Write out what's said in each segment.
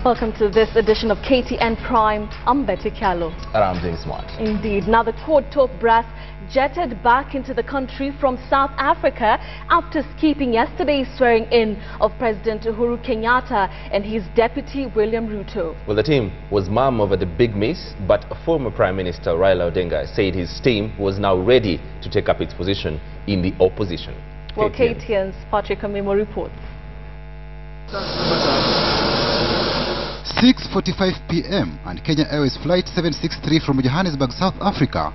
Welcome to this edition of KTN Prime. I'm Betty Callow. And I'm James Smart. Indeed. Now the court talk brass jetted back into the country from South Africa after skipping yesterday's swearing-in of President Uhuru Kenyatta and his deputy William Ruto. Well, the team was mum over the big miss, but former Prime Minister Raila Odinga said his team was now ready to take up its position in the opposition. Well, KTN's Patrick Amimo reports. 6:45 p.m. and Kenya Airways Flight 763 from Johannesburg, South Africa,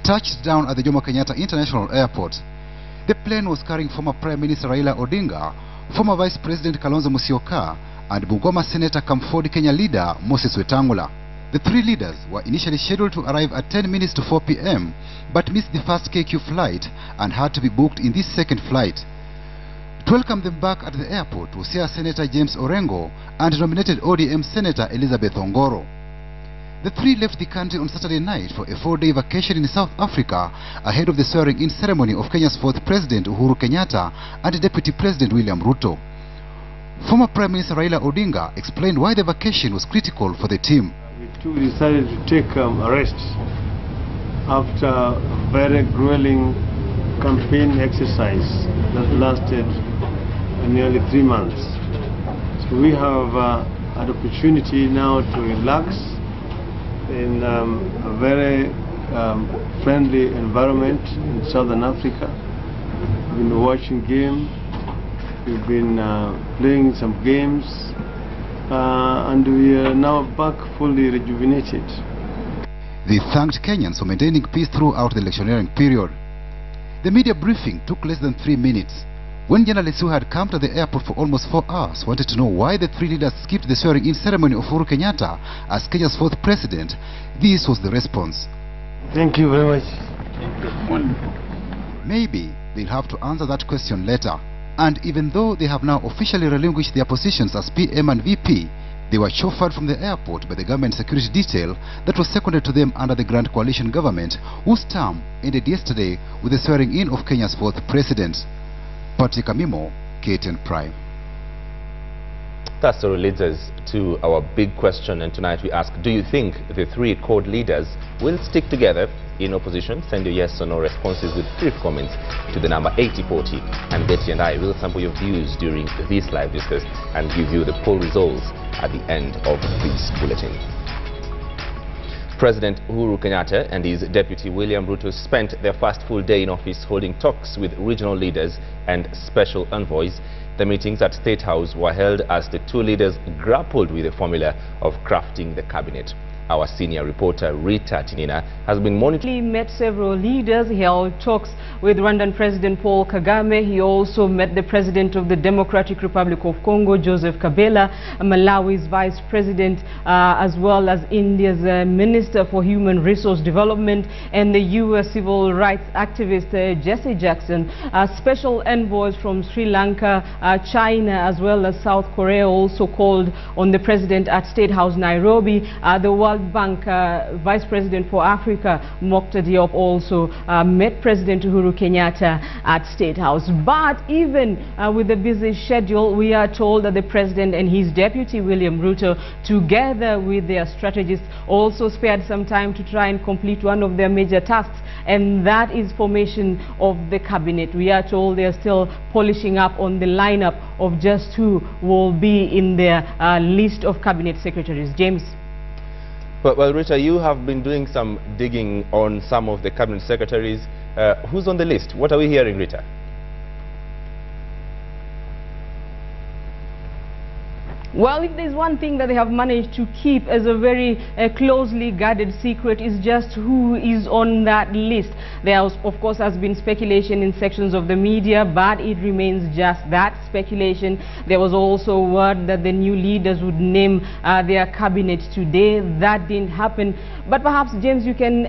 touched down at the Jomo Kenyatta International Airport. The plane was carrying former Prime Minister Raila Odinga, former Vice President Kalonzo Musyoka, and Bungoma Senator Kamford Kenya leader Moses Wetangula. The three leaders were initially scheduled to arrive at 10 minutes to 4 p.m. but missed the first KQ flight and had to be booked in this second flight. To welcome them back at the airport was here Senator James Orengo and nominated ODM Senator Elizabeth Ongoro. The three left the country on Saturday night for a 4-day vacation in South Africa ahead of the swearing-in ceremony of Kenya's fourth President Uhuru Kenyatta and Deputy President William Ruto. Former Prime Minister Raila Odinga explained why the vacation was critical for the team. We decided to take a rest after a very grueling campaign exercise that lasted nearly 3 months. So we have an opportunity now to relax in a very friendly environment in Southern Africa. We've been watching games, we've been playing some games, and we are now back fully rejuvenated. They thanked Kenyans for maintaining peace throughout the electioneering period. The media briefing took less than 3 minutes. When journalists who had camped at the airport for almost 4 hours wanted to know why the three leaders skipped the swearing-in ceremony of Uhuru Kenyatta as Kenya's fourth president, this was the response. Thank you very much. Maybe they'll have to answer that question later. And even though they have now officially relinquished their positions as PM and VP, they were chauffeured from the airport by the government security detail that was seconded to them under the Grand Coalition government, whose term ended yesterday with the swearing-in of Kenya's fourth president. Patrick Amimo, KTN Prime. That story leads us to our big question, and tonight we ask, do you think the three core leaders will stick together in opposition? Send your yes or no responses with brief comments to the number 8040, and Betty and I will sample your views during this live discussion and give you the poll results at the end of this bulletin. President Uhuru Kenyatta and his deputy William Ruto spent their first full day in office holding talks with regional leaders and special envoys. The meetings at State House were held as the two leaders grappled with the formula of crafting the cabinet. Our senior reporter Rita Tinina has been monitoring. He met several leaders. He held talks with Rwandan President Paul Kagame. He also met the President of the Democratic Republic of Congo, Joseph Kabila, Malawi's Vice President, as well as India's Minister for Human Resource Development, and the U.S. civil rights activist Jesse Jackson. Special envoys from Sri Lanka, China, as well as South Korea also called on the President at State House, Nairobi. The World Bank Vice President for Africa, Mokta Diop, also met President Uhuru Kenyatta at State House. But even with the busy schedule, we are told that the President and his deputy William Ruto, together with their strategists, also spared some time to try and complete one of their major tasks, and that is formation of the cabinet. We are told they are still polishing up on the lineup of just who will be in their list of cabinet secretaries. James. Well, Rita, you have been doing some digging on some of the cabinet secretaries. Who's on the list? What are we hearing, Rita? Well, if there's one thing that they have managed to keep as a very closely guarded secret, is just who is on that list. There, of course, has been speculation in sections of the media, but it remains just that, speculation. There was also word that the new leaders would name their cabinet today. That didn't happen. But perhaps, James, you can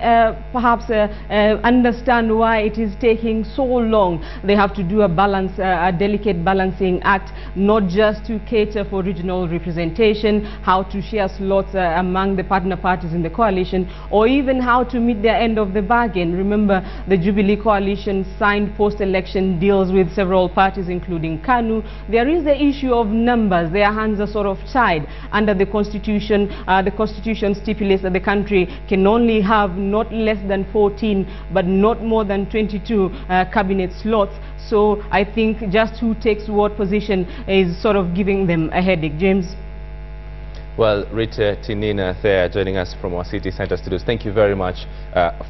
understand why it is taking so long. They have to do a delicate balancing act, not just to cater for regional proportional representation, how to share slots among the partner parties in the coalition, or even how to meet their end of the bargain. Remember, the Jubilee coalition signed post-election deals with several parties, including KANU. There is the issue of numbers. Their hands are sort of tied. Under the constitution stipulates that the country can only have not less than 14, but not more than 22 cabinet slots. So I think just who takes what position is sort of giving them a headache. James? Well, Rita Tinina there joining us from our city center studios. Thank you very much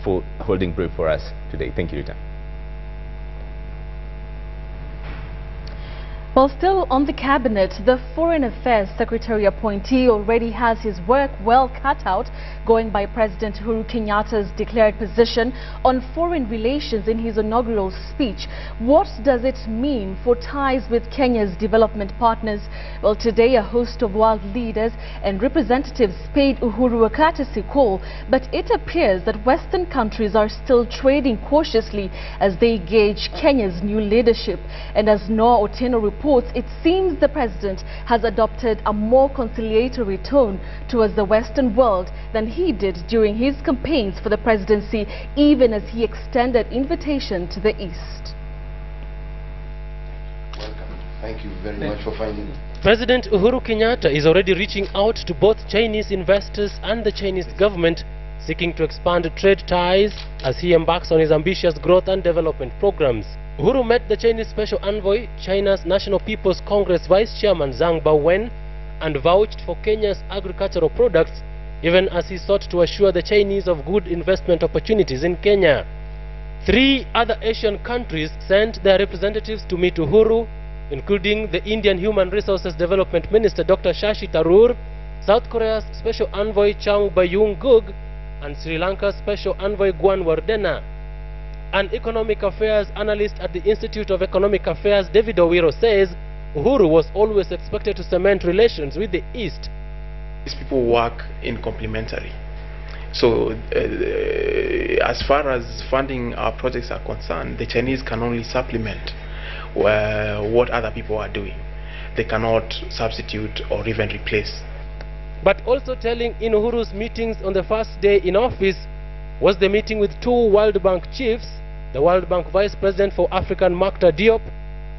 for holding brief for us today. Thank you, Rita. Well, still on the cabinet, the Foreign Affairs Secretary appointee already has his work well cut out, going by President Uhuru Kenyatta's declared position on foreign relations in his inaugural speech. What does it mean for ties with Kenya's development partners? Well, today a host of world leaders and representatives paid Uhuru a courtesy call, but it appears that Western countries are still trading cautiously as they gauge Kenya's new leadership. And as Noah Otieno reports, it seems the president has adopted a more conciliatory tone towards the Western world than he did during his campaigns for the presidency, even as he extended invitation to the East. Welcome. Thank you very much for finding me. President Uhuru Kenyatta is already reaching out to both Chinese investors and the Chinese government, seeking to expand trade ties as he embarks on his ambitious growth and development programs. Uhuru met the Chinese Special Envoy, China's National People's Congress Vice Chairman Zhang Baowen, and vouched for Kenya's agricultural products, even as he sought to assure the Chinese of good investment opportunities in Kenya. 3 other Asian countries sent their representatives to meet Uhuru, including the Indian Human Resources Development Minister Dr. Shashi Tharoor, South Korea's Special Envoy Chang Bayung-gug, and Sri Lanka's Special Envoy Gwan Wardena. An economic affairs analyst at the Institute of Economic Affairs, David Owiro, says Uhuru was always expected to cement relations with the East. These people work in complementary. So as far as funding our projects are concerned, the Chinese can only supplement what other people are doing. They cannot substitute or even replace. But also telling in Uhuru's meetings on the first day in office was the meeting with 2 World Bank chiefs, the World Bank Vice President for African Makta Diop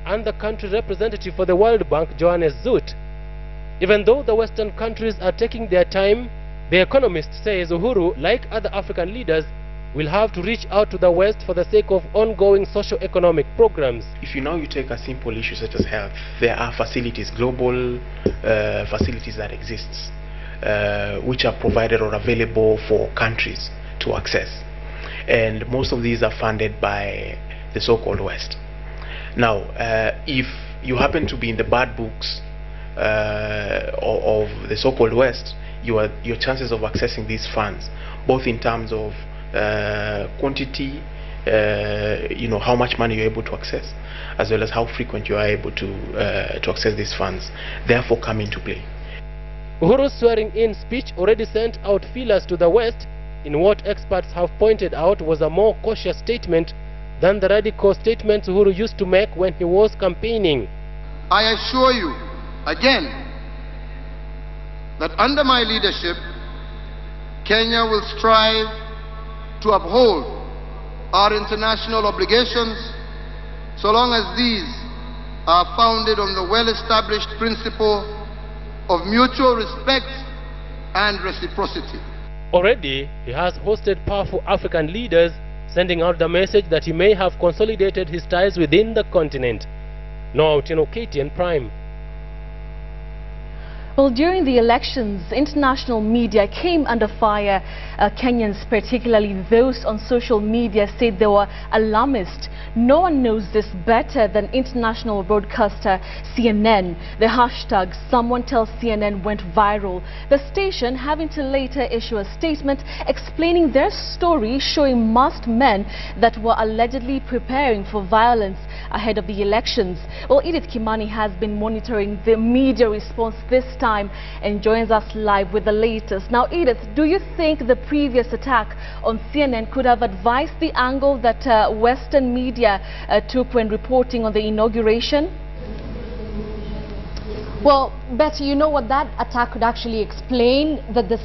and the country representative for the World Bank Johannes Zut. Even though the Western countries are taking their time, the economist says Uhuru, like other African leaders, will have to reach out to the West for the sake of ongoing socio-economic programs. If you take a simple issue such as health, there are facilities, global facilities that exist, which are provided or available for countries to access. And most of these are funded by the so-called West. Now, if you happen to be in the bad books of the so-called West, your chances of accessing these funds, both in terms of quantity, how much money you're able to access, as well as how frequent you are able to access these funds, therefore come into play. Uhuru's swearing-in speech already sent out feelers to the West in what experts have pointed out was a more cautious statement than the radical statements Uhuru used to make when he was campaigning. I assure you, again, that under my leadership, Kenya will strive to uphold our international obligations so long as these are founded on the well-established principle of mutual respect and reciprocity. Already, he has hosted powerful African leaders, sending out the message that he may have consolidated his ties within the continent. Noah Otieno, KTN Prime. Well, during the elections, international media came under fire. Kenyans, particularly those on social media, said they were alarmist. No one knows this better than international broadcaster CNN. The hashtag "Someone Tell CNN" went viral. The station having to later issue a statement explaining their story, showing masked men that were allegedly preparing for violence ahead of the elections. Well, Edith Kimani has been monitoring the media response this time and joins us live with the latest. Now, Edith, do you think the previous attack on CNN could have advised the angle that Western media took when reporting on the inauguration? Well, Betty, you know what, that attack could actually explain that this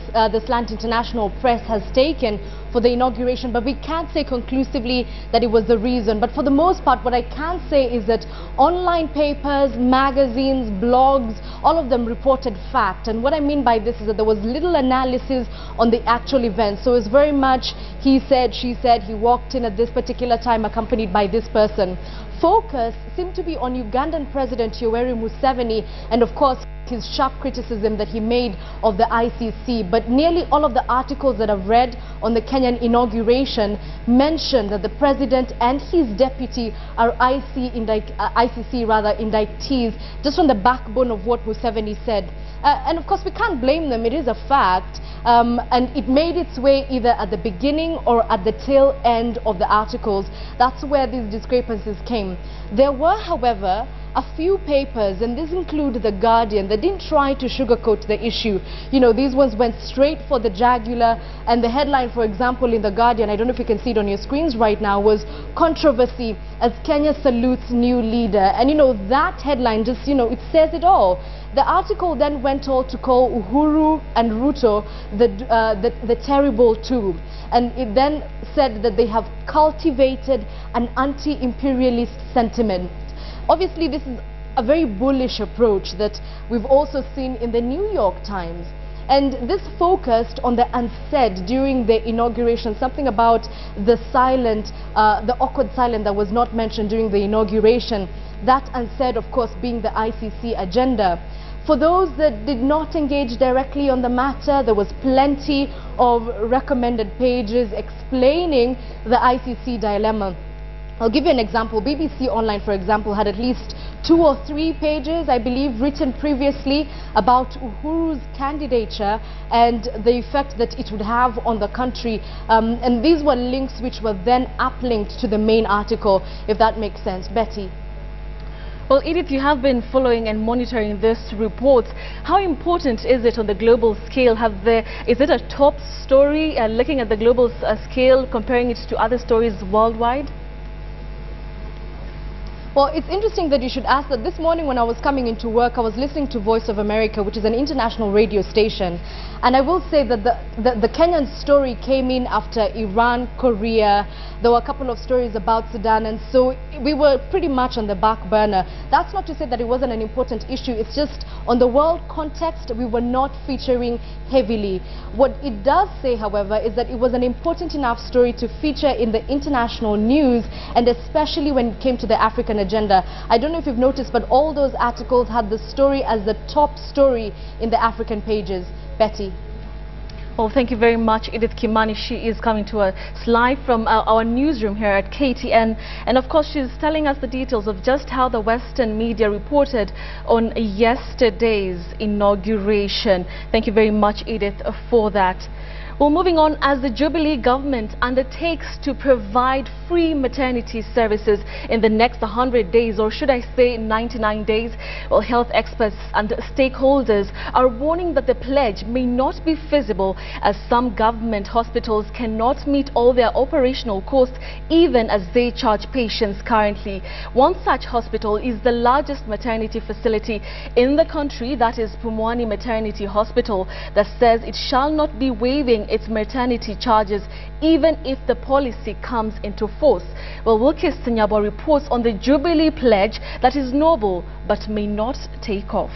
slant international press has taken for the inauguration, but we can't say conclusively that it was the reason. But for the most part, what I can say is that online papers, magazines, blogs, all of them reported fact. And what I mean by this is that there was little analysis on the actual event. So it's very much he said, she said, he walked in at this particular time accompanied by this person. Focus seemed to be on Ugandan President Yoweri Museveni and of course his sharp criticism that he made of the ICC. But nearly all of the articles that I've read on the Kenyan inauguration mentioned that the president and his deputy are ICC indictees, just on the backbone of what Museveni said. And of course we can't blame them, it is a fact, and it made its way either at the beginning or at the tail end of the articles. That's where these discrepancies came. There were, however, a few papers, and these include The Guardian, that didn't try to sugarcoat the issue. You know, these ones went straight for the jugular, and the headline, for example, in The Guardian, I don't know if you can see it on your screens right now, was "Controversy as Kenya Salutes New Leader." And you know, that headline just, you know, it says it all. The article then went on to call Uhuru and Ruto the terrible two. And it then said that they have cultivated an anti-imperialist sentiment. Obviously, this is a very bullish approach that we've also seen in the New York Times. And this focused on the unsaid during the inauguration, something about the silent, the awkward silence that was not mentioned during the inauguration. That unsaid, of course, being the ICC agenda. For those that did not engage directly on the matter, there was plenty of recommended pages explaining the ICC dilemma. I'll give you an example. BBC Online, for example, had at least 2 or 3 pages, I believe, written previously about Uhuru's candidature and the effect that it would have on the country. And these were links which were then uplinked to the main article, if that makes sense. Betty. Well, Edith, you have been following and monitoring this report. How important is it on the global scale? Is it a top story, looking at the global scale, comparing it to other stories worldwide? Well, it's interesting that you should ask that. This morning when I was coming into work, I was listening to Voice of America, which is an international radio station. And I will say that the Kenyan story came in after Iran, Korea. There were a couple of stories about Sudan, and so we were pretty much on the back burner. That's not to say that it wasn't an important issue. It's just on the world context, we were not featuring heavily. What it does say, however, is that it was an important enough story to feature in the international news, and especially when it came to the African agenda. I don't know if you've noticed, but all those articles had the story as the top story in the African pages. Betty. Well, thank you very much, Edith Kimani. She is coming to us live from our newsroom here at KTN. And of course, she's telling us the details of just how the Western media reported on yesterday's inauguration. Thank you very much, Edith, for that. Well, moving on, as the Jubilee government undertakes to provide free maternity services in the next 100 days, or should I say 99 days, well, health experts and stakeholders are warning that the pledge may not be feasible, as some government hospitals cannot meet all their operational costs, even as they charge patients currently. One such hospital is the largest maternity facility in the country, that is Pumwani Maternity Hospital, that says it shall not be waiving its maternity charges even if the policy comes into force. Well, Wilkis Sinyabo reports on the Jubilee pledge that is noble but may not take off.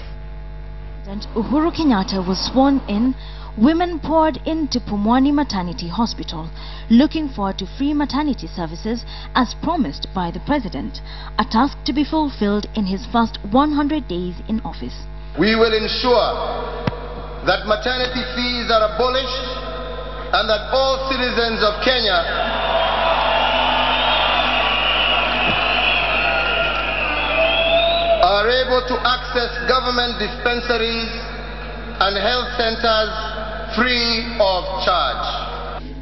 President Uhuru Kenyatta was sworn in. Women poured into Pumwani Maternity Hospital, looking forward to free maternity services as promised by the President, a task to be fulfilled in his first 100 days in office. We will ensure that maternity fees are abolished and that all citizens of Kenya are able to access government dispensaries and health centers free of charge.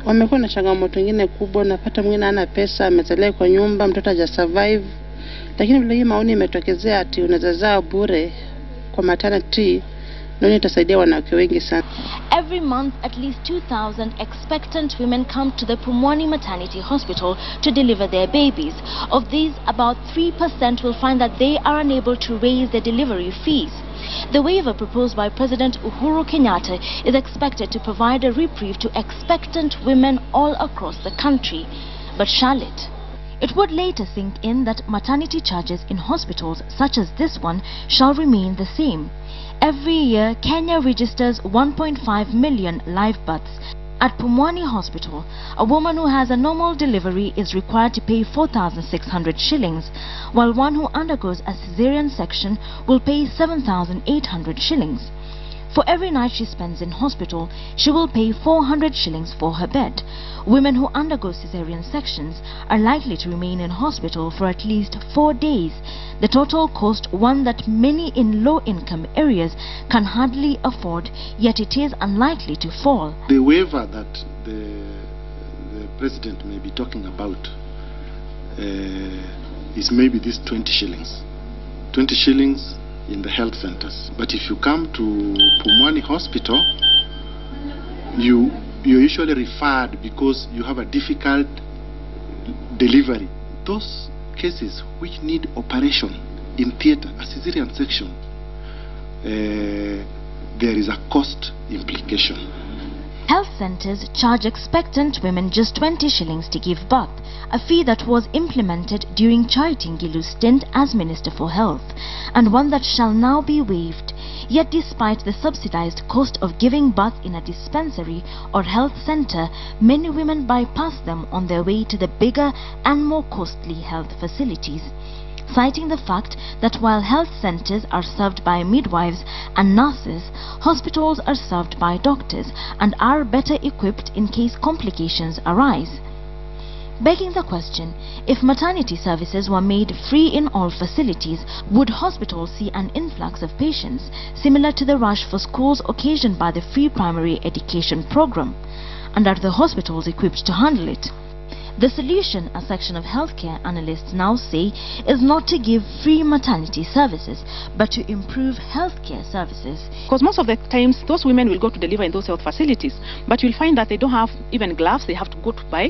Wamekuwa na changamoto nyingine kubwa, unapata mwingine hana pesa, amezaliwa kwa nyumba, mtoto haja survive. Lakini vile hii maoni imetokezea ati unaweza zaa bure kwa maternity, ndio itasaidia wanawake wengi sana. Every month, at least 2,000 expectant women come to the Pumwani Maternity Hospital to deliver their babies. Of these, about 3% will find that they are unable to raise their delivery fees. The waiver proposed by President Uhuru Kenyatta is expected to provide a reprieve to expectant women all across the country. But shall it? It would later sink in that maternity charges in hospitals such as this one shall remain the same. Every year, Kenya registers 1.5 million live births. At Pumwani Hospital, a woman who has a normal delivery is required to pay 4,600 shillings, while one who undergoes a caesarean section will pay 7,800 shillings. For every night she spends in hospital, she will pay 400 shillings for her bed. Women who undergo caesarean sections are likely to remain in hospital for at least 4 days. The total cost, one that many in low-income areas can hardly afford, yet it is unlikely to fall. The waiver that the President may be talking about is maybe this 20 shillings. 20 shillings in the health centers. But if you come to Pumwani Hospital, you're usually referred because you have a difficult delivery. Those cases which need operation in theater, a cesarean section, there is a cost implication. Health centers charge expectant women just 20 shillings to give birth, a fee that was implemented during Charity Ngilu's stint as Minister for Health, and one that shall now be waived. Yet despite the subsidized cost of giving birth in a dispensary or health center, many women bypass them on their way to the bigger and more costly health facilities, citing the fact that while health centers are served by midwives and nurses, hospitals are served by doctors and are better equipped in case complications arise. Begging the question, if maternity services were made free in all facilities, would hospitals see an influx of patients similar to the rush for schools occasioned by the free primary education program? And are the hospitals equipped to handle it? The solution, a section of healthcare analysts now say, is not to give free maternity services, but to improve healthcare services. Because most of the times, those women will go to deliver in those health facilities, but you'll find that they don't have even gloves, they have to go to buy.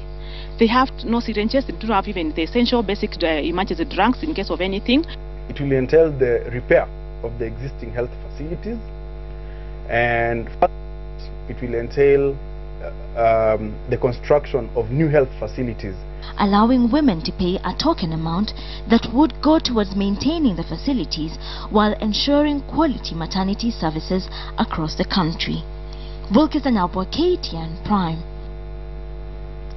They have no syringes, they don't have even the essential basic emergency drugs in case of anything. It will entail the repair of the existing health facilities, and it will entail the construction of new health facilities, allowing women to pay a token amount that would go towards maintaining the facilities while ensuring quality maternity services across the country. Vulkis Anyabwa, KTN Prime.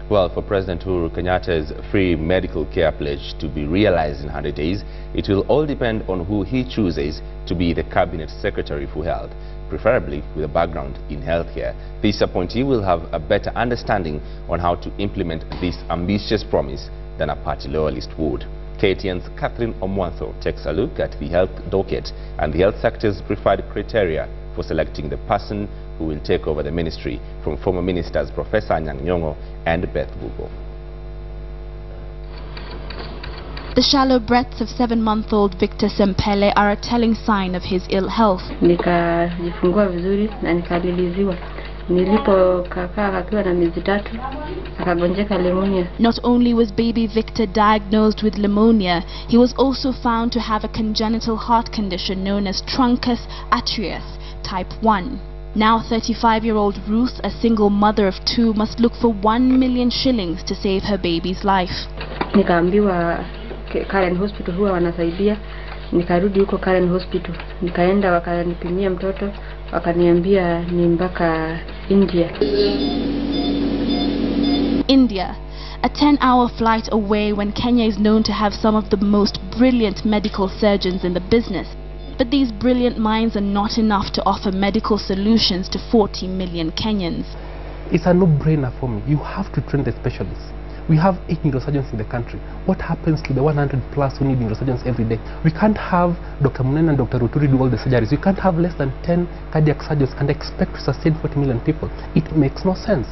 Well, for President Uhuru Kenyatta's free medical care pledge to be realized in 100 days, it will all depend on who he chooses to be the Cabinet Secretary for Health, preferably with a background in healthcare. This appointee will have a better understanding on how to implement this ambitious promise than a party loyalist would. KTN's Catherine Omwantho takes a look at the health docket and the health sector's preferred criteria for selecting the person who will take over the ministry from former ministers Professor Anyang' Nyong'o and Beth Bugo. The shallow breaths of 7-month-old Victor Sempele are a telling sign of his ill health. Nikajifungua vizuri na nikaliliziwa. Nilipokaa akiwa na miezi 3 akagonjeka pneumonia. Not only was baby Victor diagnosed with pneumonia, he was also found to have a congenital heart condition known as truncus atreus type 1. Now 35-year-old Ruth, a single mother of 2, must look for 1 million shillings to save her baby's life. Nikaambiwa Karen Hospital huwa wanasaidia. Nikarudi huko Karen Hospital. Nikaenda wakanipimia mtoto, wakaniambia ni mpaka India. India, a 10-hour flight away when Kenya is known to have some of the most brilliant medical surgeons in the business. But these brilliant minds are not enough to offer medical solutions to 40 million Kenyans. It's a no-brainer for me. You have to train the specialists. We have 8 neurosurgeons in the country. What happens to the 100 plus who need neurosurgeons every day? We can't have Dr. Munena and Dr. Ruturi do all the surgeries. We can't have less than 10 cardiac surgeons and expect to sustain 40 million people. It makes no sense.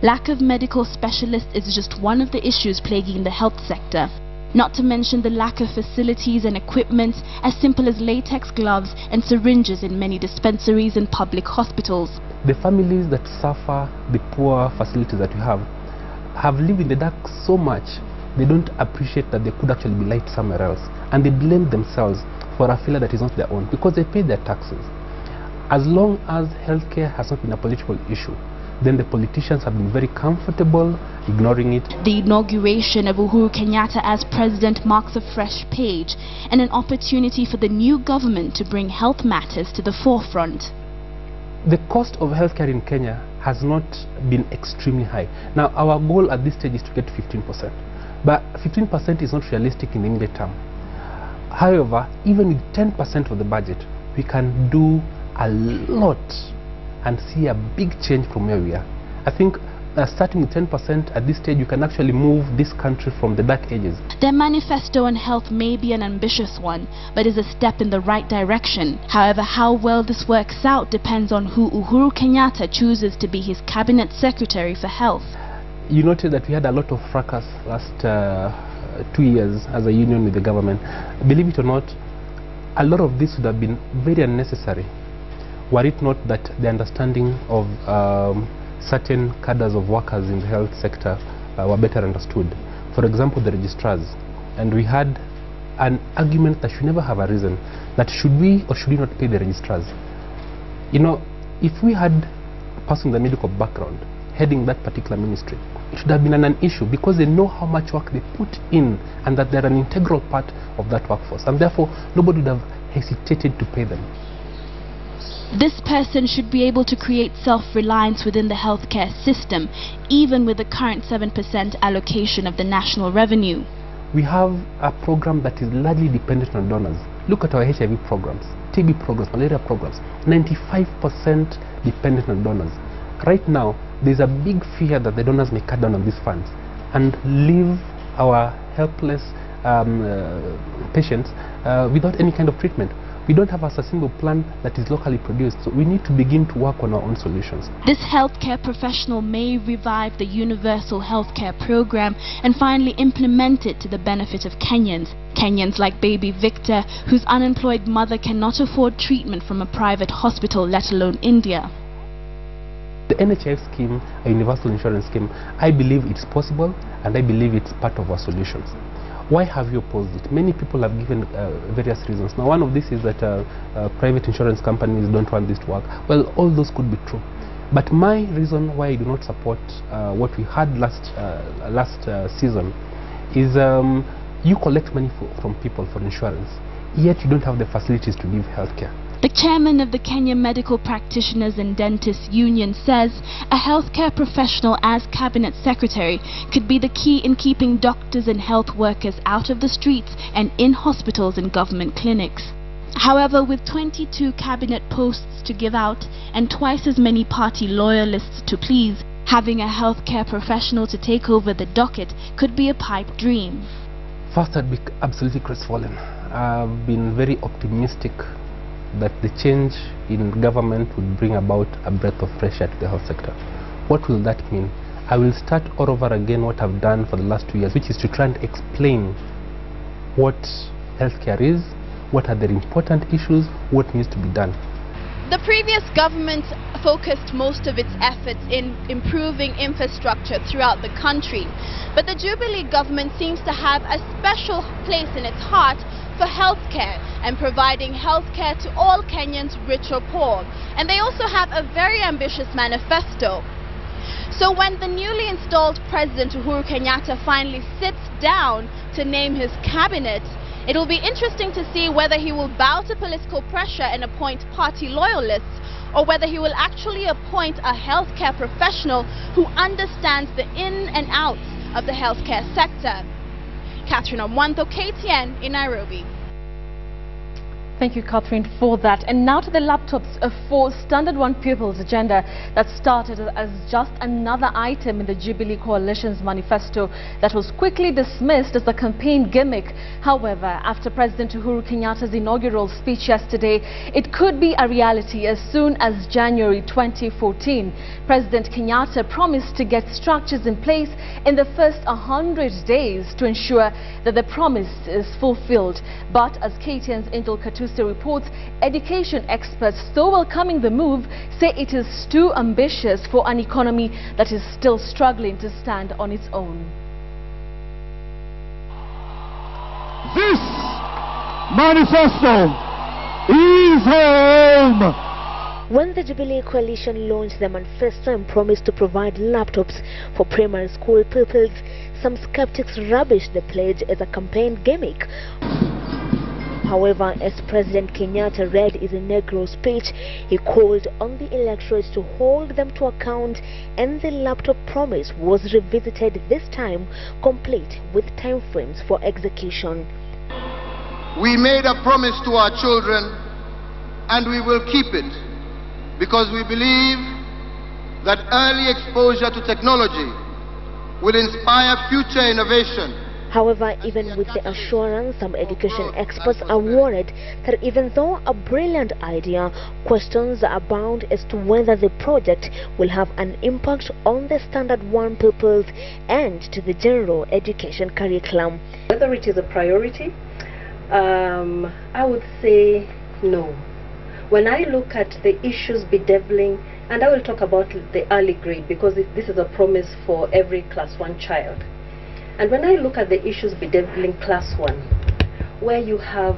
Lack of medical specialists is just one of the issues plaguing the health sector. Not to mention the lack of facilities and equipment as simple as latex gloves and syringes in many dispensaries and public hospitals. The families that suffer the poor facilities that we have lived in the dark so much, they don't appreciate that they could actually be light somewhere else. And they blame themselves for a failure that is not their own, because they pay their taxes. As long as healthcare has not been a political issue, then the politicians have been very comfortable ignoring it. The inauguration of Uhuru Kenyatta as president marks a fresh page and an opportunity for the new government to bring health matters to the forefront. The cost of healthcare in Kenya has not been extremely high. Now, our goal at this stage is to get 15%. But 15% is not realistic in the immediate term. However, even with 10% of the budget, we can do a lot and see a big change from where we are. I think starting with 10% at this stage, you can actually move this country from the dark ages. Their manifesto on health may be an ambitious one, but is a step in the right direction. However, how well this works out depends on who Uhuru Kenyatta chooses to be his cabinet secretary for health. You noted that we had a lot of fracas last 2 years as a union with the government. Believe it or not, a lot of this would have been very unnecessary were it not that the understanding of certain cadres of workers in the health sector were better understood. For example, the registrars. And we had an argument that should never have arisen, that should we or should we not pay the registrars? You know, if we had a person with a medical background heading that particular ministry, it should have been an issue, because they know how much work they put in and that they're an integral part of that workforce, and therefore nobody would have hesitated to pay them. This person should be able to create self-reliance within the healthcare system, even with the current 7% allocation of the national revenue. We have a program that is largely dependent on donors. Look at our HIV programs, TB programs, malaria programs, 95% dependent on donors. Right now, there's a big fear that the donors may cut down on these funds and leave our helpless patients without any kind of treatment. We don't have a sustainable plan that is locally produced, so we need to begin to work on our own solutions. This healthcare professional may revive the universal healthcare program and finally implement it to the benefit of Kenyans. Kenyans like baby Victor, whose unemployed mother cannot afford treatment from a private hospital, let alone India. The NHIF scheme, a universal insurance scheme, I believe it's possible, and I believe it's part of our solutions. Why have you opposed it? Many people have given various reasons. Now, one of this is that private insurance companies don't want this to work. Well, all those could be true. But my reason why I do not support what we had last season is you collect money from people for insurance, yet you don't have the facilities to give healthcare. The chairman of the Kenya Medical Practitioners and Dentists Union says a healthcare professional as cabinet secretary could be the key in keeping doctors and health workers out of the streets and in hospitals and government clinics. However, with 22 cabinet posts to give out and twice as many party loyalists to please, having a healthcare professional to take over the docket could be a pipe dream. First, I'd be absolutely crestfallen. I've been very optimistic that the change in government would bring about a breath of fresh air to the health sector. What will that mean? I will start all over again what I've done for the last 2 years, which is to try and explain what healthcare is, what are the important issues, what needs to be done. The previous government focused most of its efforts in improving infrastructure throughout the country, but the Jubilee government seems to have a special place in its heart for healthcare and providing healthcare to all Kenyans, rich or poor. And they also have a very ambitious manifesto. So when the newly installed President Uhuru Kenyatta finally sits down to name his cabinet, it will be interesting to see whether he will bow to political pressure and appoint party loyalists, or whether he will actually appoint a healthcare professional who understands the in and outs of the healthcare sector. Catherine Omwanto, KTN in Nairobi. Thank you, Catherine, for that. And now to the laptops for Standard 1 Pupils agenda that started as just another item in the Jubilee Coalition's manifesto that was quickly dismissed as a campaign gimmick. However, after President Uhuru Kenyatta's inaugural speech yesterday, it could be a reality as soon as January 2014. President Kenyatta promised to get structures in place in the first 100 days to ensure that the promise is fulfilled. But as KTN's Angel Katusi reports, education experts, though welcoming the move, say it is too ambitious for an economy that is still struggling to stand on its own. This manifesto is home. When the Jubilee Coalition launched the manifesto and promised to provide laptops for primary school pupils, some skeptics rubbished the pledge as a campaign gimmick. However, as President Kenyatta read his inaugural speech, he called on the electorate to hold them to account, and the laptop promise was revisited, this time complete with timeframes for execution. We made a promise to our children, and we will keep it, because we believe that early exposure to technology will inspire future innovation. However, even with the assurance, some education experts are worried that even though a brilliant idea, questions abound as to whether the project will have an impact on the Standard 1 pupils and to the general education curriculum. Whether it is a priority, I would say no. When I look at the issues bedeviling, and I will talk about the early grade because this is a promise for every class 1 child. And when I look at the issues bedeviling class 1, where you have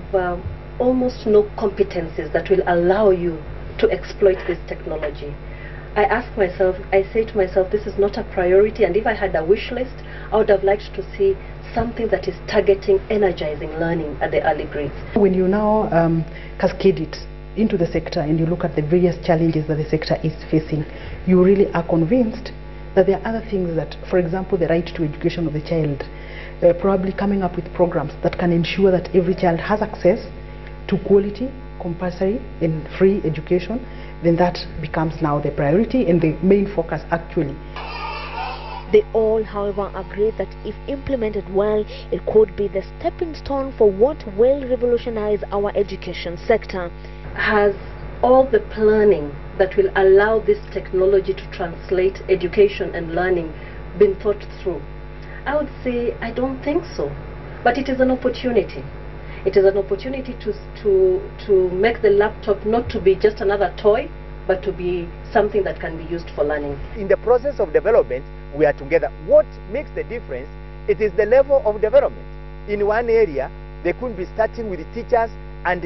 almost no competencies that will allow you to exploit this technology, I say to myself, this is not a priority, and if I had a wish list, I would have liked to see something that is targeting energizing learning at the early grades. When you now cascade it into the sector and you look at the various challenges that the sector is facing, you really are convinced that there are other things that, for example, the right to education of the child, probably coming up with programs that can ensure that every child has access to quality, compulsory and free education, then that becomes now the priority and the main focus actually. They all, however, agree that if implemented well, it could be the stepping stone for what will revolutionize our education sector. Has all the planning that will allow this technology to translate education and learning been thought through? I would say I don't think so, but it is an opportunity. It is an opportunity to make the laptop not to be just another toy, but to be something that can be used for learning. In the process of development, we are together. What makes the difference? It is the level of development. In one area, they could be starting with the teachers and,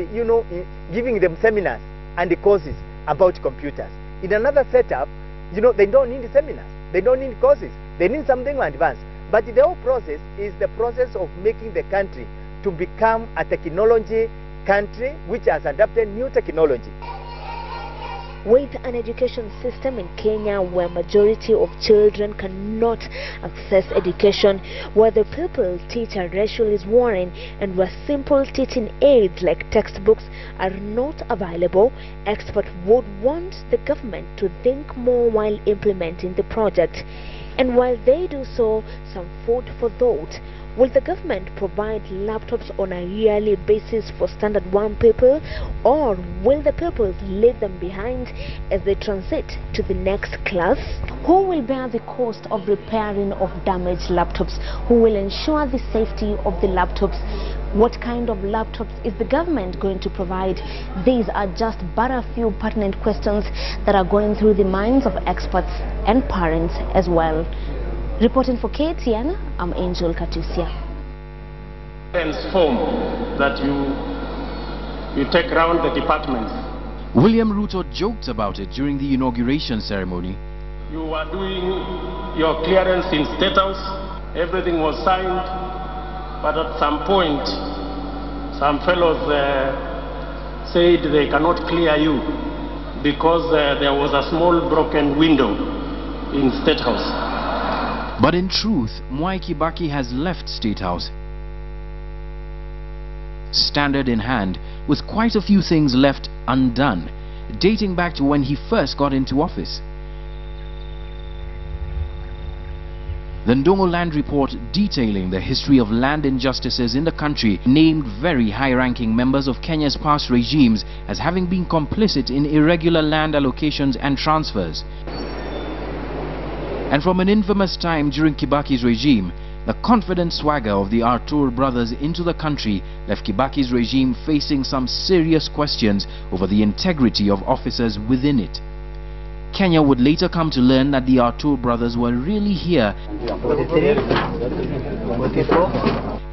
giving them seminars and the courses about computers. In another setup, they don't need seminars, they don't need courses, they need something advanced. But the whole process is the process of making the country to become a technology country which has adopted new technology. With an education system in Kenya where majority of children cannot access education, where the pupil-teacher ratio is worrying, and where simple teaching aids like textbooks are not available, experts would want the government to think more while implementing the project. And while they do so, some food for thought. Will the government provide laptops on a yearly basis for Standard 1 people, or will the pupils leave them behind as they transit to the next class? Who will bear the cost of repairing of damaged laptops? Who will ensure the safety of the laptops? What kind of laptops is the government going to provide? These are just but a few pertinent questions that are going through the minds of experts and parents as well. Reporting for KTN, I'm Angel Katusia. Form that you take around the departments. William Ruto joked about it during the inauguration ceremony. You were doing your clearance in State House, everything was signed, but at some point, some fellows said they cannot clear you because there was a small broken window in State House. But in truth, Mwai Kibaki has left State House, standard in hand, with quite a few things left undone, dating back to when he first got into office. The Ndongo Land Report, detailing the history of land injustices in the country, named very high-ranking members of Kenya's past regimes as having been complicit in irregular land allocations and transfers. And from an infamous time during Kibaki's regime, the confident swagger of the Artur brothers into the country left Kibaki's regime facing some serious questions over the integrity of officers within it. Kenya would later come to learn that the Artur brothers were really here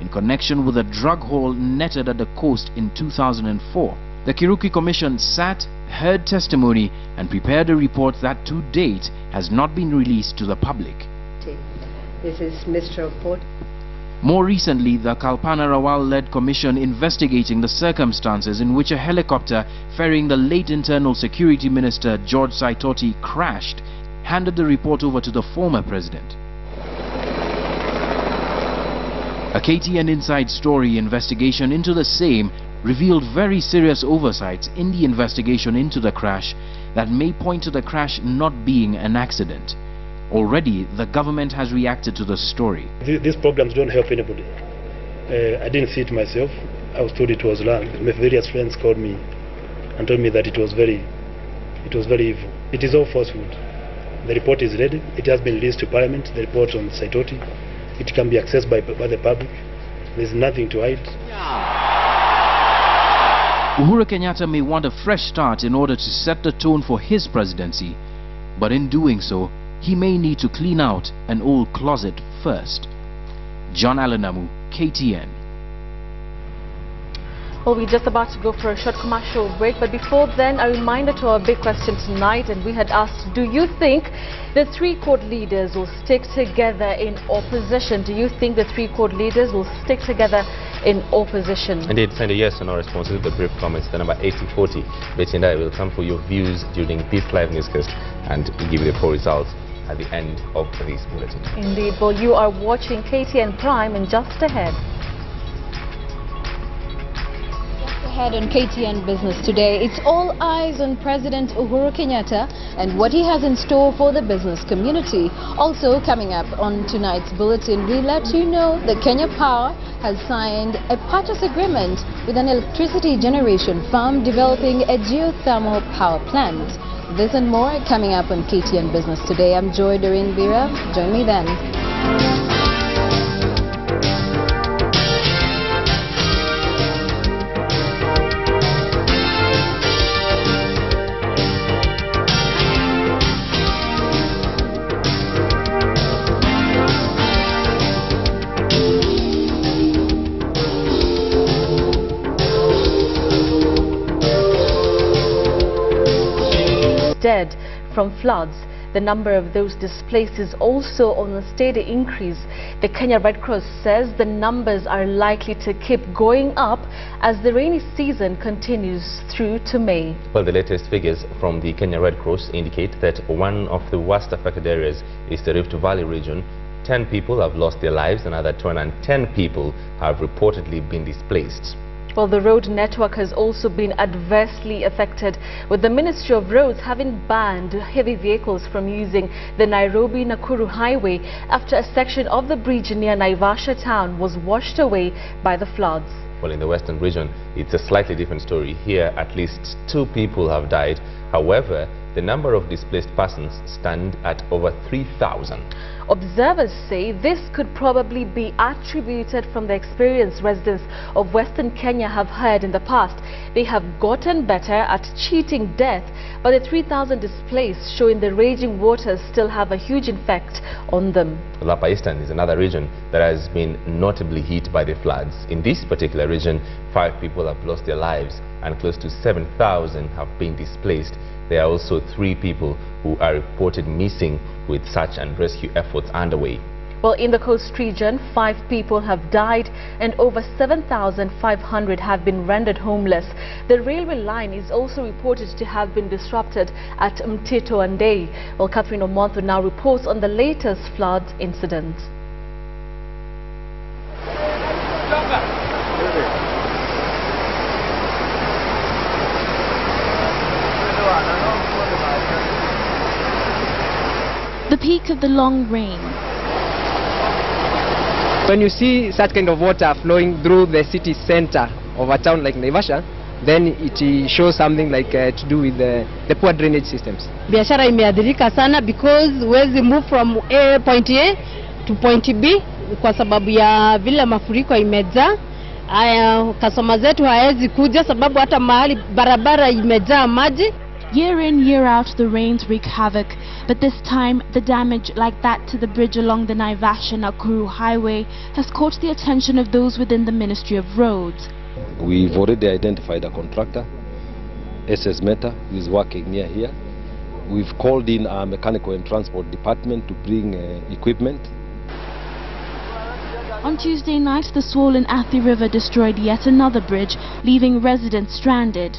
in in connection with a drug haul netted at the coast in 2004. The Kiruki Commission sat, heard testimony and prepared a report that to date has not been released to the public. This is Mr. Report. More recently, the Kalpana Rawal-led commission investigating the circumstances in which a helicopter ferrying the late Internal Security Minister George Saitoti crashed handed the report over to the former president. A KTN Inside Story investigation into the same revealed very serious oversights in the investigation into the crash that may point to the crash not being an accident. Already, the government has reacted to the story. These programs don't help anybody. I didn't see it myself. I was told it was land. My various friends called me and told me that it was very evil. It is all falsehood. The report is ready. It has been released to Parliament. The report on Saitoti. It can be accessed by the public. There's nothing to hide. Uhuru Kenyatta may want a fresh start in order to set the tone for his presidency, but in doing so, he may need to clean out an old closet first. John Alanamu, KTN. Well, we're just about to go for a short commercial break, but before then, a reminder to our big question tonight, and we had asked, do you think the three court leaders will stick together in opposition? Do you think the three court leaders will stick together in opposition? Indeed, send a yes or no response to the brief comments, the number 8040. Betty and I will come for your views during this live newscast and give you the poll results at the end of this bulletin. Indeed, well, you are watching KTN Prime, and just ahead. Ahead on KTN Business today, it's all eyes on President Uhuru Kenyatta and what he has in store for the business community. Also coming up on tonight's bulletin, we let you know that Kenya Power has signed a purchase agreement with an electricity generation firm developing a geothermal power plant. This and more coming up on KTN Business today. I'm Joy Doreen Vera. Join me then. Dead from floods. The number of those displaced is also on a steady increase. The Kenya Red Cross says the numbers are likely to keep going up as the rainy season continues through to May. Well, the latest figures from the Kenya Red Cross indicate that one of the worst affected areas is the Rift Valley region. 10 people have lost their lives, another 210 people have reportedly been displaced. Well, the road network has also been adversely affected, with the Ministry of Roads having banned heavy vehicles from using the Nairobi-Nakuru highway after a section of the bridge near Naivasha town was washed away by the floods. Well, in the western region, it's a slightly different story. Here, at least 2 people have died. However, the number of displaced persons stand at over 3,000. Observers say this could probably be attributed from the experience residents of Western Kenya have had in the past. They have gotten better at cheating death, but the 3,000 displaced showing the raging waters still have a huge effect on them. The Upper Eastern is another region that has been notably hit by the floods. In this particular region, 5 people have lost their lives and close to 7,000 have been displaced. There are also 3 people who are reported missing, with search and rescue efforts underway. Well, in the coast region, 5 people have died and over 7,500 have been rendered homeless. The railway line is also reported to have been disrupted at Mtito and Day. Well, Catherine Omonto now reports on the latest flood incident. The peak of the long rain. When you see such kind of water flowing through the city center of a town like Naivasha, then it shows something like to do with the poor drainage systems. Biashara imeadhirika sana because huwezi move from point A to point B kwa sababu ya vile mafuriko imejaa. Customer zetu hawezi kuja sababu hata mahali barabara imejaa maji. Year in, year out, the rains wreak havoc, but this time the damage, like that to the bridge along the Naivasha-Nakuru highway, has caught the attention of those within the Ministry of Roads. We've already identified a contractor, SS Meta, who is working near here. We've called in our mechanical and transport department to bring equipment. On Tuesday night, the swollen Athi River destroyed yet another bridge, leaving residents stranded.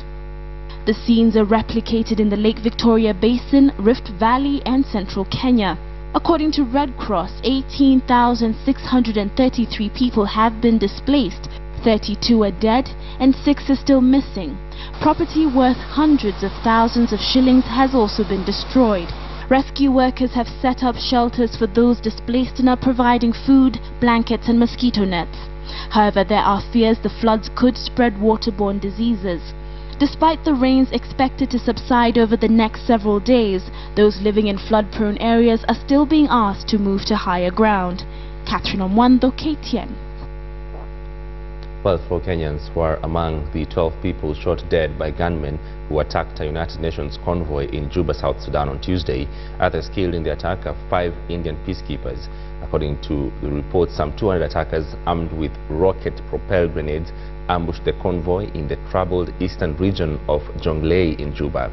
The scenes are replicated in the Lake Victoria Basin, Rift Valley and central Kenya. According to Red Cross, 18,633 people have been displaced, 32 are dead and 6 are still missing. Property worth hundreds of thousands of shillings has also been destroyed. Rescue workers have set up shelters for those displaced and are providing food, blankets and mosquito nets. However, there are fears the floods could spread waterborne diseases. Despite the rains expected to subside over the next several days, those living in flood-prone areas are still being asked to move to higher ground. Catherine Omwando, KTN. Well, 4 Kenyans were among the 12 people shot dead by gunmen who attacked a United Nations convoy in Juba, South Sudan on Tuesday. Others killed in the attack are 5 Indian peacekeepers. According to the report, some 200 attackers armed with rocket-propelled grenades ambushed the convoy in the troubled eastern region of Jonglei in Juba.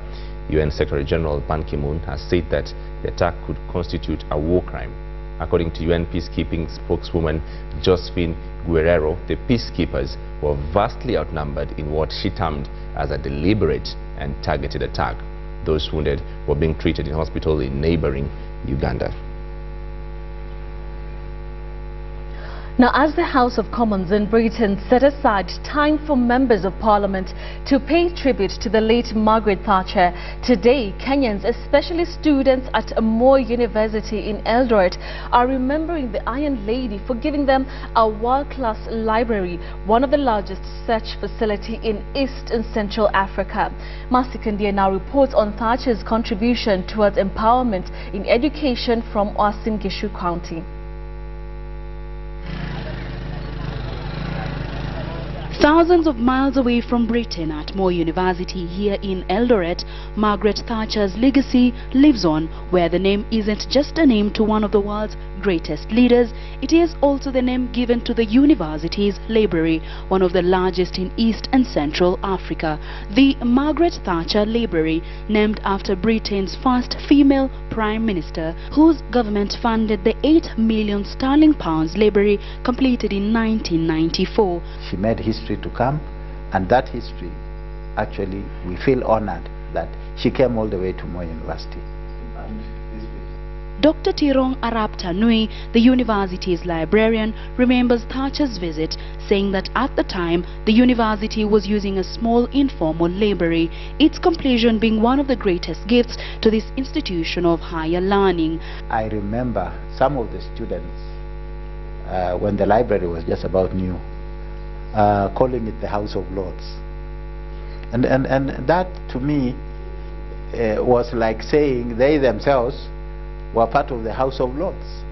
UN Secretary General Ban Ki-moon has said that the attack could constitute a war crime. According to UN peacekeeping spokeswoman Josephine Guerrero, the peacekeepers were vastly outnumbered in what she termed as a deliberate and targeted attack. Those wounded were being treated in hospital in neighboring Uganda. Now, as the House of Commons in Britain set aside time for members of Parliament to pay tribute to the late Margaret Thatcher, today Kenyans, especially students at Moi University in Eldoret, are remembering the Iron Lady for giving them a world-class library, one of the largest research facility in East and Central Africa. Mercy Kandia now reports on Thatcher's contribution towards empowerment in education from Uasin Gishu County. Thousands of miles away from Britain at Moi University here in Eldoret, Margaret Thatcher's legacy lives on, where the name isn't just a name to one of the world's greatest leaders, it is also the name given to the university's library, one of the largest in East and Central Africa. The Margaret Thatcher Library, named after Britain's first female Prime Minister, whose government funded the £8 million library completed in 1994. She made history to come, and that history, actually, we feel honored that she came all the way to Moi University. Dr. Tirong Arap Tanui, the university's librarian, remembers Thatcher's visit, saying that at the time the university was using a small informal library, its completion being one of the greatest gifts to this institution of higher learning. I remember some of the students, when the library was just about new, calling it the House of Lords. And that to me was like saying they themselves were part of the House of Lords,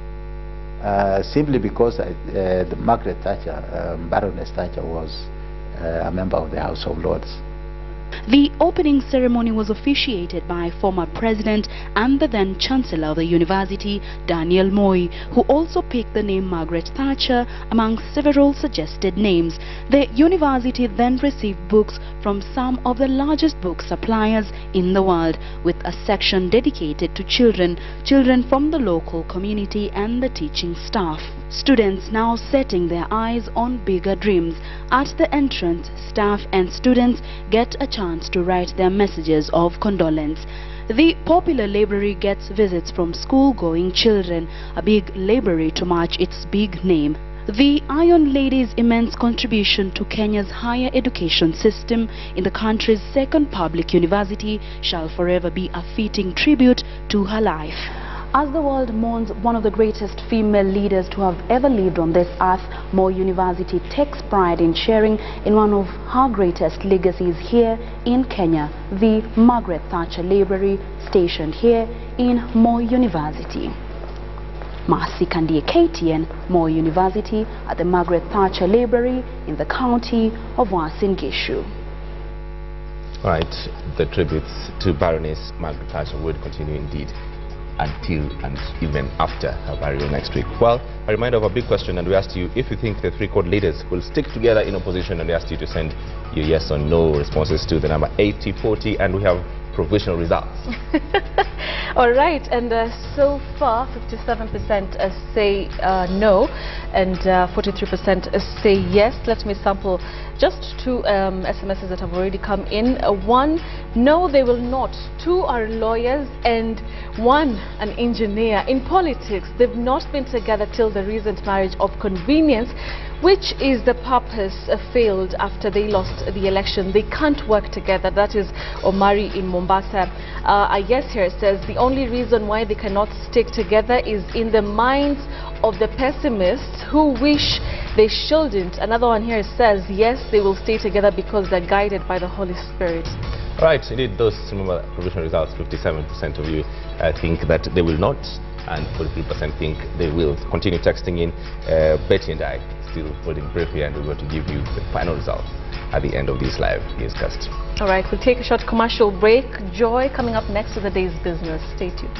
simply because the Margaret Thatcher, Baroness Thatcher, was a member of the House of Lords. The opening ceremony was officiated by former president and the then chancellor of the university, Daniel Moi, who also picked the name Margaret Thatcher among several suggested names. The university then received books from some of the largest book suppliers in the world, with a section dedicated to children from the local community and the teaching staff. Students now setting their eyes on bigger dreams. At the entrance, staff and students get a chance to write their messages of condolence. The popular library gets visits from school-going children, a big library to match its big name. The Iron Lady's immense contribution to Kenya's higher education system in the country's second public university shall forever be a fitting tribute to her life. As the world mourns one of the greatest female leaders to have ever lived on this earth, Moi University takes pride in sharing in one of her greatest legacies here in Kenya, the Margaret Thatcher Library, stationed here in Moi University. Mercy Kandia, KTN, Moi University at the Margaret Thatcher Library in the county of Uasin Gishu. Right, the tributes to Baroness Margaret Thatcher would continue indeed until and even after her burial next week. Well, a reminder of a big question, and we asked you if you think the three court leaders will stick together in opposition, and we asked you to send your yes or no responses to the number 8040, and we have provisional results. All right, and so far 57% say no and 43% say yes. Let me sample just two SMSs that have already come in. One, no, they will not. Two are lawyers and one an engineer. In politics, they've not been together till the recent marriage of convenience, which is the purpose failed after they lost the election. They can't work together. That is Omari in Mombasa. A yes here says the only reason why they cannot stick together is in the minds of the pessimists who wish they shouldn't. Another one here says yes, they will stay together because they're guided by the Holy Spirit. All right, indeed, those remember provisional results. 57% of you think that they will not, and 43% think they will. Continue texting in. Betty and I still voting briefly, and we're going to give you the final results at the end of this live newscast. All right, we'll take a short commercial break. Joy coming up next to the day's business. Stay tuned.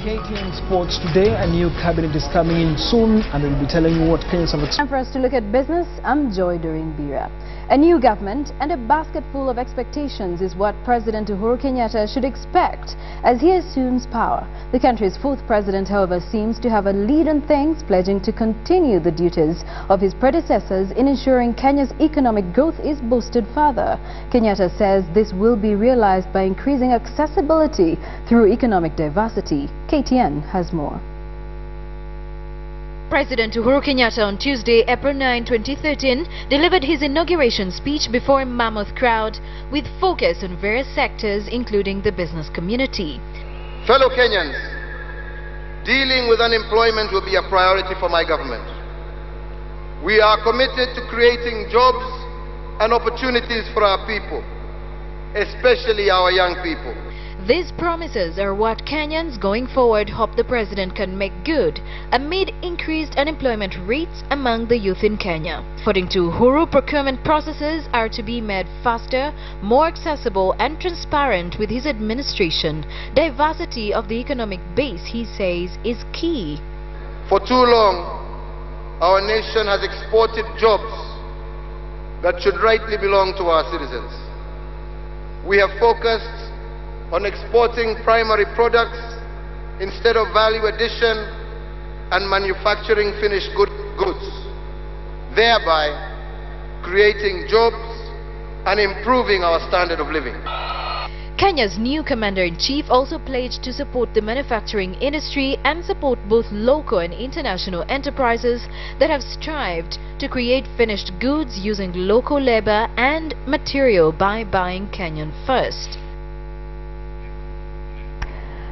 KTN Sports today, a new cabinet is coming in soon, and we'll be telling you what Kenyans have. Time for us to look at business. I'm Joy during Bira. A new government and a basket full of expectations is what President Uhuru Kenyatta should expect as he assumes power. The country's fourth president, however, seems to have a lead on things, pledging to continue the duties of his predecessors in ensuring Kenya's economic growth is boosted further. Kenyatta says this will be realized by increasing accessibility through economic diversity. KTN has more. President Uhuru Kenyatta on Tuesday, April 9, 2013, delivered his inauguration speech before a mammoth crowd with focus on various sectors, including the business community. Fellow Kenyans, dealing with unemployment will be a priority for my government. We are committed to creating jobs and opportunities for our people, especially our young people. These promises are what Kenyans going forward hope the president can make good amid increased unemployment rates among the youth in Kenya. According to Uhuru, procurement processes are to be made faster, more accessible and transparent with his administration. Diversity of the economic base, he says, is key. For too long, our nation has exported jobs that should rightly belong to our citizens. We have focused on exporting primary products instead of value addition and manufacturing finished goods, thereby creating jobs and improving our standard of living. Kenya's new commander-in-chief also pledged to support the manufacturing industry and support both local and international enterprises that have strived to create finished goods using local labor and material by buying Kenyan first.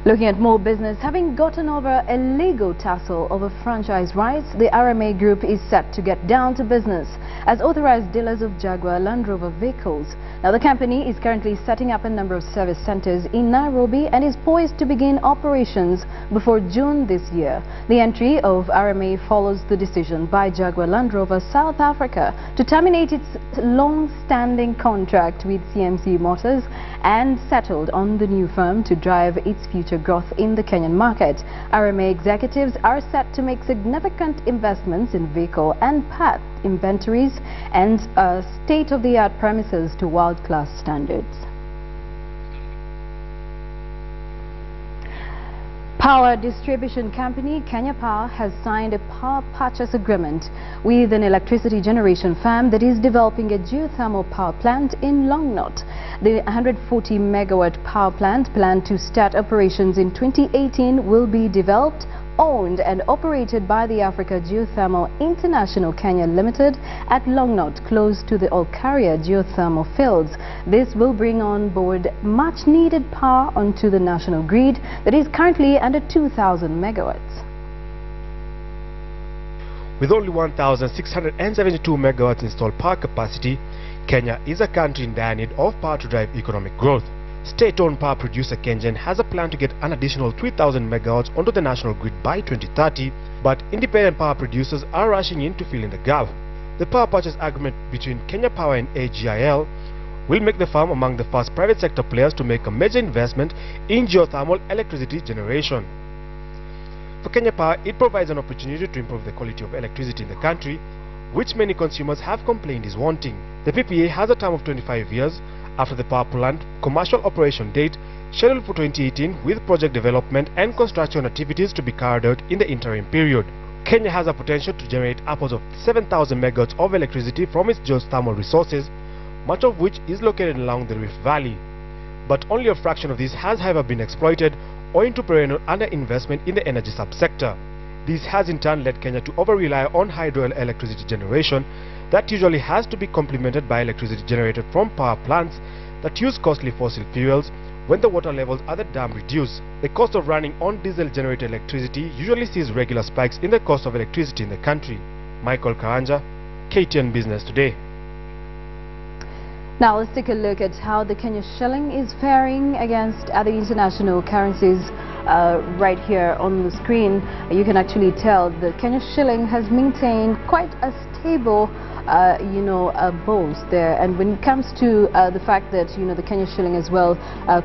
Looking at more business, having gotten over a legal tussle over franchise rights, the RMA Group is set to get down to business as authorized dealers of Jaguar Land Rover vehicles. Now, the company is currently setting up a number of service centers in Nairobi and is poised to begin operations before June this year. The entry of RMA follows the decision by Jaguar Land Rover South Africa to terminate its long-standing contract with CMC Motors and settled on the new firm to drive its future growth in the Kenyan market. RMA executives are set to make significant investments in vehicle and part inventories and state-of-the-art premises to world-class standards. Power distribution company Kenya Power has signed a power purchase agreement with an electricity generation firm that is developing a geothermal power plant in Longnot. The 140 megawatt power plant, planned to start operations in 2018, will be developed, owned and operated by the Africa Geothermal International Kenya Limited at Longnot, close to the Olkaria geothermal fields. This will bring on board much needed power onto the national grid that is currently under 2,000 megawatts. With only 1,672 megawatts installed power capacity, Kenya is a country in dire need of power to drive economic growth. State-owned power producer KenGen has a plan to get an additional 3,000 megawatts onto the national grid by 2030, but independent power producers are rushing in to fill in the gap. The power purchase agreement between Kenya Power and AGIL will make the firm among the first private sector players to make a major investment in geothermal electricity generation. For Kenya Power, it provides an opportunity to improve the quality of electricity in the country, which many consumers have complained is wanting. The PPA has a term of 25 years after the power plant commercial operation date scheduled for 2018, with project development and construction activities to be carried out in the interim period. Kenya has a potential to generate upwards of 7,000 megawatts of electricity from its geothermal resources, much of which is located along the Rift Valley. But only a fraction of this has however been exploited, owing to perennial underinvestment in the energy subsector. This has in turn led Kenya to over-rely on hydroelectricity generation that usually has to be complemented by electricity generated from power plants that use costly fossil fuels when the water levels at the dam reduce. The cost of running on diesel-generated electricity usually sees regular spikes in the cost of electricity in the country. Michael Karanja, KTN Business Today. Now let's take a look at how the Kenya shilling is faring against other international currencies. Right here on the screen, you can actually tell the Kenya shilling has maintained quite a stable bones there. And when it comes to the fact that the Kenya shilling as well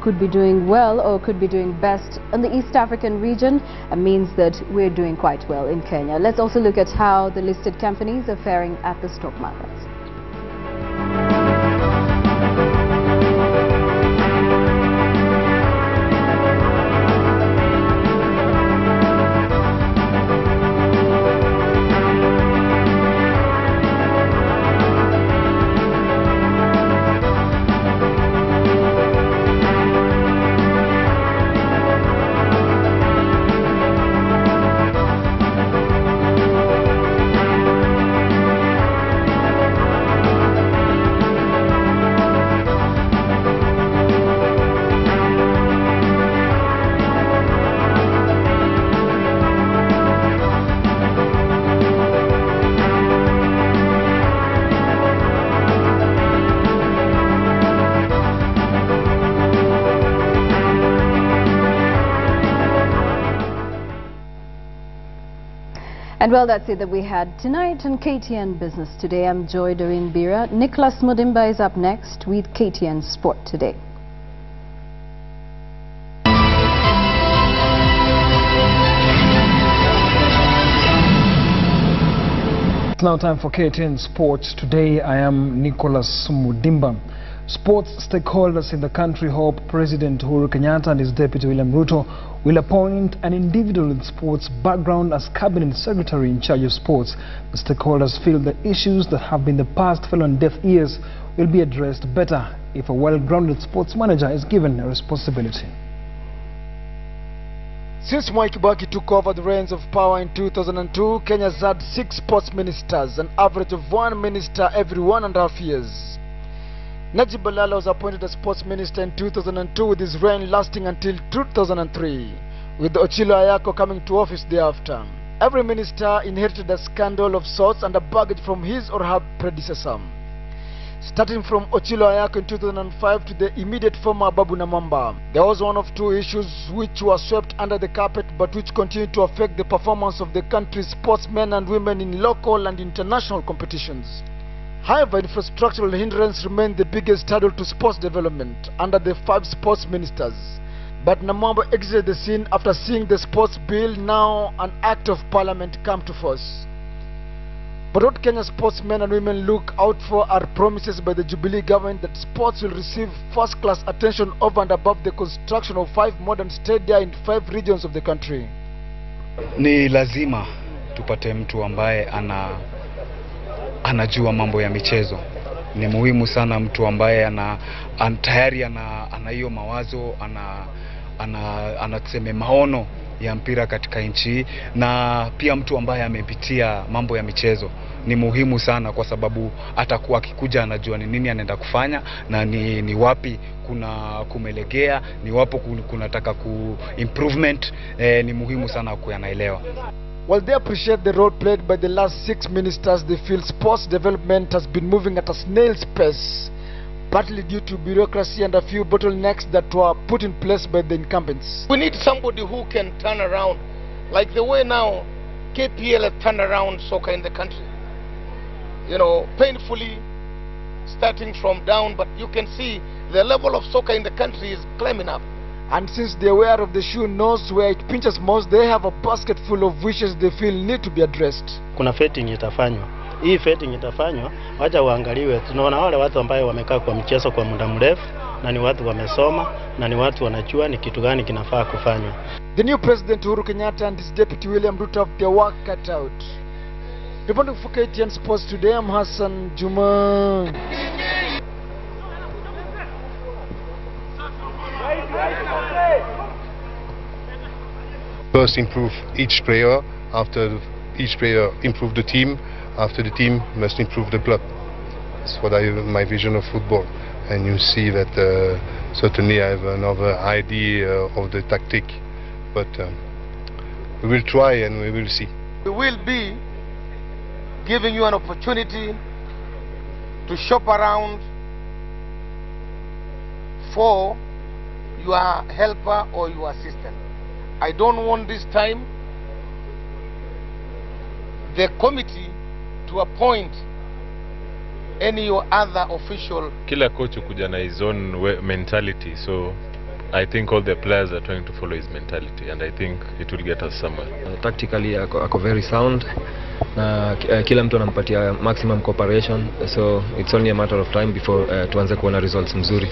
could be doing well or could be doing best in the East African region, means that we're doing quite well in Kenya. Let's also look at how the listed companies are faring at the stock markets. And well, that's it that we had tonight on KTN Business Today. I'm Joy Doreen Bira. Nicholas Mudimba is up next with KTN Sport Today. It's now time for KTN Sports Today. I am Nicholas Mudimba. Sports stakeholders in the country hope President Uhuru Kenyatta and his Deputy William Ruto will appoint an individual with sports background as Cabinet Secretary in charge of sports. The stakeholders feel the issues that have been the past fell on deaf ears will be addressed better if a well-grounded sports manager is given a responsibility. Since Mwai Kibaki took over the reins of power in 2002, Kenya's had 6 sports ministers, an average of 1 minister every 1.5 years. Najib Balala was appointed as sports minister in 2002, with his reign lasting until 2003, with Ochilo Ayako coming to office thereafter. Every minister inherited a scandal of sorts and a baggage from his or her predecessor. Starting from Ochilo Ayako in 2005 to the immediate former Babu Namwamba, there was one of 2 issues which were swept under the carpet but which continued to affect the performance of the country's sportsmen and women in local and international competitions. However, infrastructural hindrance remained the biggest hurdle to sports development under the 5 sports ministers. But Namwamba exited the scene after seeing the sports bill, now an act of parliament, come to force. But what Kenya's sportsmen and women look out for are promises by the Jubilee government that sports will receive first-class attention over and above the construction of 5 modern stadia in 5 regions of the country. Ni lazima tupate mtu ambaye anajua mambo ya michezo. Ni muhimu sana mtu ambaye tayari ana hiyo mawazo, tuseme maono ya mpira katika nchi, na pia mtu ambaye amepitia mambo ya michezo. Ni muhimu sana kwa sababu atakuwa akikuja anajua ni nini anaenda kufanya na ni wapi kuna kumelegea, ni wapi kunataka improvement. Ni muhimu sana kuwa anaelewa. While they appreciate the role played by the last 6 ministers, they feel sports development has been moving at a snail's pace, partly due to bureaucracy and a few bottlenecks that were put in place by the incumbents. We need somebody who can turn around, like the way now KPL has turned around soccer in the country. you know, painfully starting from down, but you can see the level of soccer in the country is climbing up. And since the wearer of the shoe knows where it pinches most, they have a basket full of wishes they feel need to be addressed. Kuna vetting itafanywa. Hii vetting itafanywa, wacha waangaliwe. Tunaona wale watu ambao wamekaa kwa mchezo kwa muda mrefu, na ni watu wamesoma, na ni watu wanajua ni kitu gani kinafaa kufanywa. The new President Uhuru Kenyatta and his deputy William Ruto have their work cut out. Reporting for KTN Sports today, I'm Hassan Juma. First improve each player, after each player improve the team, after the team must improve the club. That's what my vision of football. And you see that certainly I have another idea of the tactic, but we will try and we will see. We will be giving you an opportunity to shop around for your helper or your assistant. I don't want this time the committee to appoint any other official. Kila coach kuja na his own mentality, so I think all the players are trying to follow his mentality, and I think it will get us somewhere. Tactically ako very sound, na kila mtu anampatia maximum cooperation, so it's only a matter of time before tuanze kuona results mzuri.